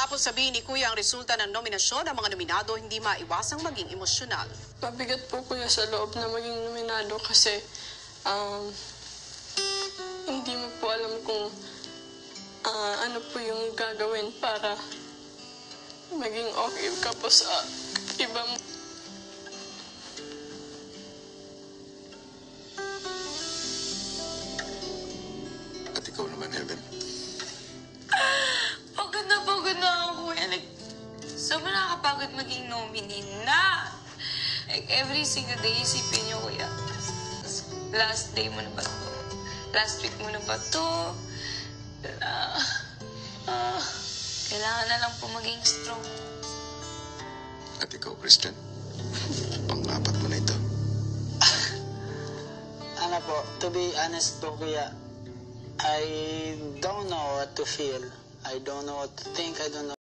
Matapos sabihin ni Kuya ang resulta ng nominasyon, ang mga nominado hindi maiwasang maging emosyonal. Mabigat po Kuya sa loob na maging nominado kasi hindi mo po alam kung ano po yung gagawin para maging okay ka po sa iba mo. At ikaw naman, Heaven. Pagod na ako, Kuya. Sobrang nakakapagod maging nominee na. Every single day, isipin niyo, Kuya. Last day mo na ba to? Last week mo na ba to? Kailangan na lang po maging strong. At ikaw, Christian. Pang-apat mo na ito. Ano po, to be honest po, Kuya, I don't know what to feel. I don't know what to think. I don't know